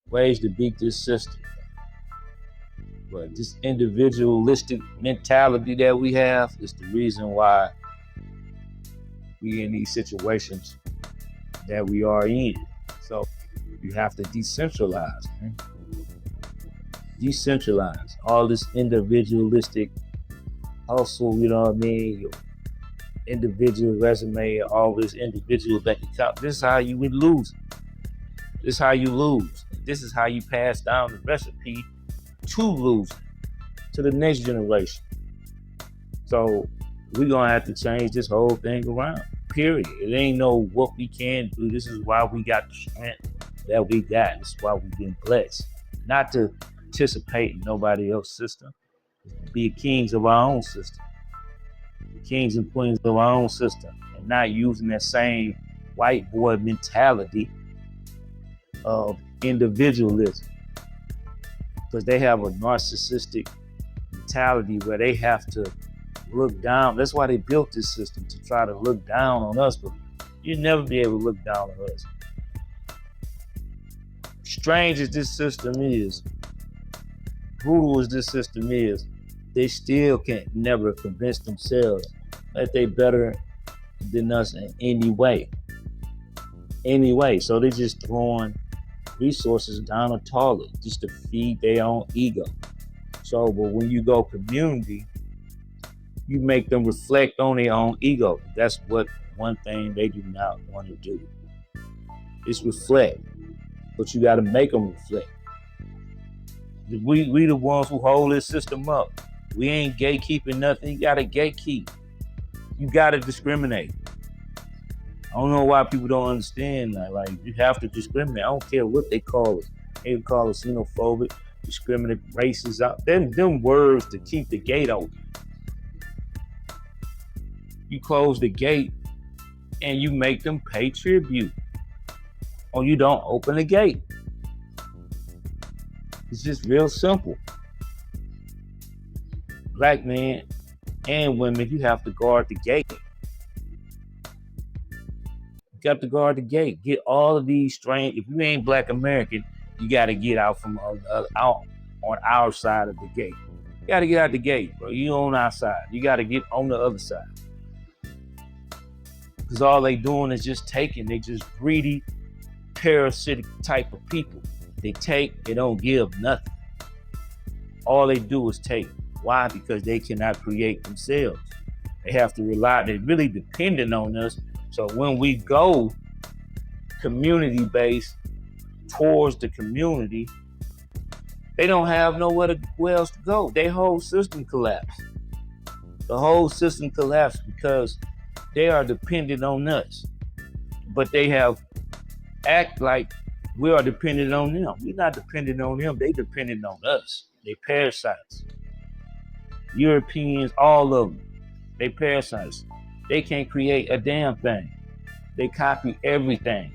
ways to beat this system. But this individualistic mentality that we have is the reason why we in these situations that we are in. So you have to decentralize, man. Decentralize all this individualistic hustle, you know what I mean? Your individual resume, all this individual bank account. This is how you would lose. This is how you lose. This is how you pass down the recipe to lose to the next generation. So we're gonna have to change this whole thing around. Period. It ain't no what we can do. This is why we got the strength that we got. This is why we've been blessed. Not to participate in nobody else's system. Be kings of our own system. Kings and queens of our own system. And not using that same white boy mentality of individualism. Because they have a narcissistic mentality where they have to look down. That's why they built this system, to try to look down on us, but you'll never be able to look down on us. Strange as this system is, brutal as this system is, they still can't never convince themselves that they better than us in any way. Anyway, so they're just throwing resources down a toilet just to feed their own ego. So, but when you go community, you make them reflect on their own ego. That's what one thing they do not want to do. Is reflect. But you got to make them reflect. We the ones who hold this system up. We ain't gatekeeping nothing. You got to gatekeep. You got to discriminate. I don't know why people don't understand that. Like, you have to discriminate. I don't care what they call it. They call it xenophobic, discriminate, racist. Them words to keep the gate open. You close the gate and you make them pay tribute, or you don't open the gate. It's just real simple. Black men and women, you have to guard the gate. You got to guard the gate. Get all of these strange. If you ain't Black American, you got to get out from out on our side of the gate. You got to get out the gate, bro. You on our side. You got to get on the other side. Because all they doing is just taking. They just greedy, parasitic type of people. They take, they don't give nothing. All they do is take. Why? Because they cannot create themselves. They have to rely, they're really dependent on us. So when we go community-based towards the community, they don't have nowhere else to go. Their whole system collapsed. The whole system collapsed because they are dependent on us. But they have act like we are dependent on them. We're not dependent on them. They dependent on us. They parasites. Europeans, all of them, they parasites. They can't create a damn thing. They copy everything.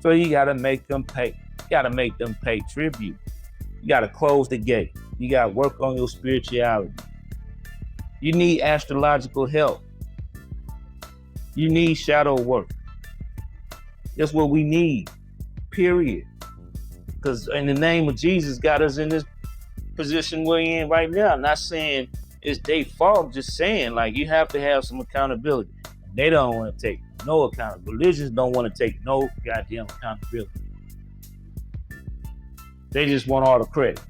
So you gotta make them pay. You gotta make them pay tribute. You gotta close the gate. You gotta work on your spirituality. You need astrological help. You need shadow work. That's what we need, period. Because in the name of Jesus got us in this position we're in right now. I'm not saying it's their fault, just saying like you have to have some accountability. They don't want to take no accountability. Religions don't want to take no goddamn accountability. They just want all the credit.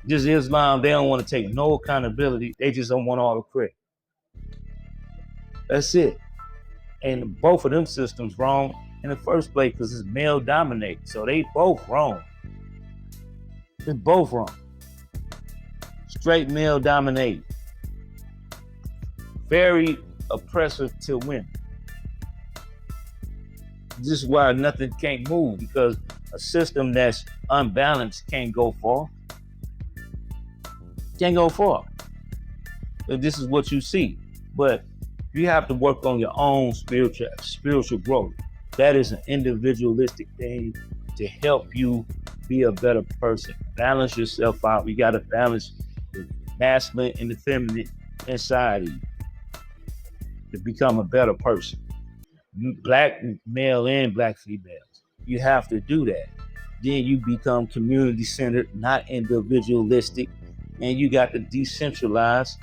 Just Islam, they don't want to take no accountability. They just don't want all the credit. That's it. And both of them systems wrong in the first place because it's male dominated. So they both wrong. It's both wrong. Straight male dominated. Very oppressive to women. This is why nothing can't move, because a system that's unbalanced can't go far. Can't go far. This is what you see. But you have to work on your own spiritual growth. That is an individualistic thing to help you be a better person. Balance yourself out. You got to balance the masculine and the feminine inside of you to become a better person. Black male and black females. You have to do that. Then you become community centered, not individualistic, and you got to decentralize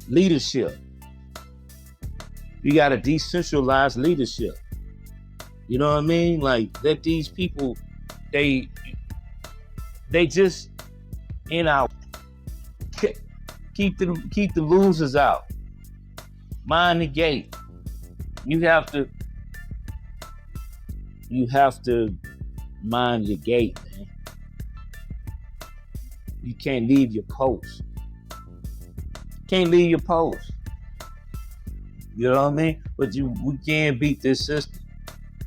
leadership. You got to decentralize leadership. You know what I mean? Like, let these people, they just in our keep the losers out. Mind the gate. You have to mind your gate, man. You can't leave your post. Can't leave your post. You know what I mean? But we can't beat this system.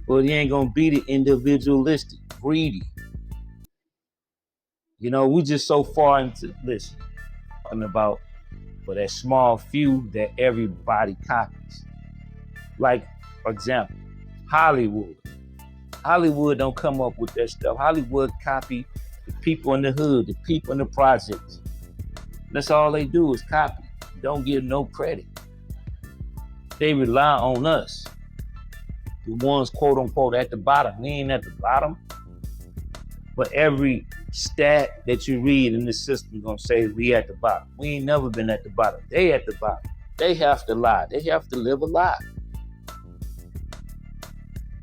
But you ain't gonna beat it individualistic, greedy. You know, we just so far into this talking about for that small few that everybody copies. Like, for example, Hollywood. Hollywood don't come up with that stuff. Hollywood copy the people in the hood, the people in the projects. That's all they do is copy. Don't give no credit. They rely on us. The ones, quote unquote, at the bottom. We ain't at the bottom. But every stat that you read in this system is gonna say we at the bottom. We ain't never been at the bottom. They at the bottom. They have to lie. They have to live a lie.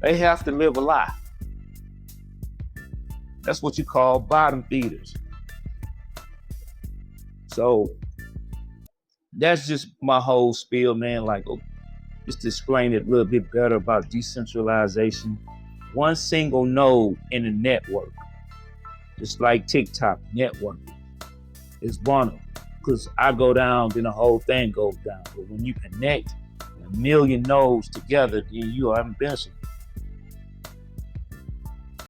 They have to live a lie. That's what you call bottom feeders. So that's just my whole spiel, man. Like, just to explain it a little bit better about decentralization. One single node in a network, just like TikTok network, is vulnerable. Because I go down, then the whole thing goes down. But when you connect a million nodes together, then you are invincible.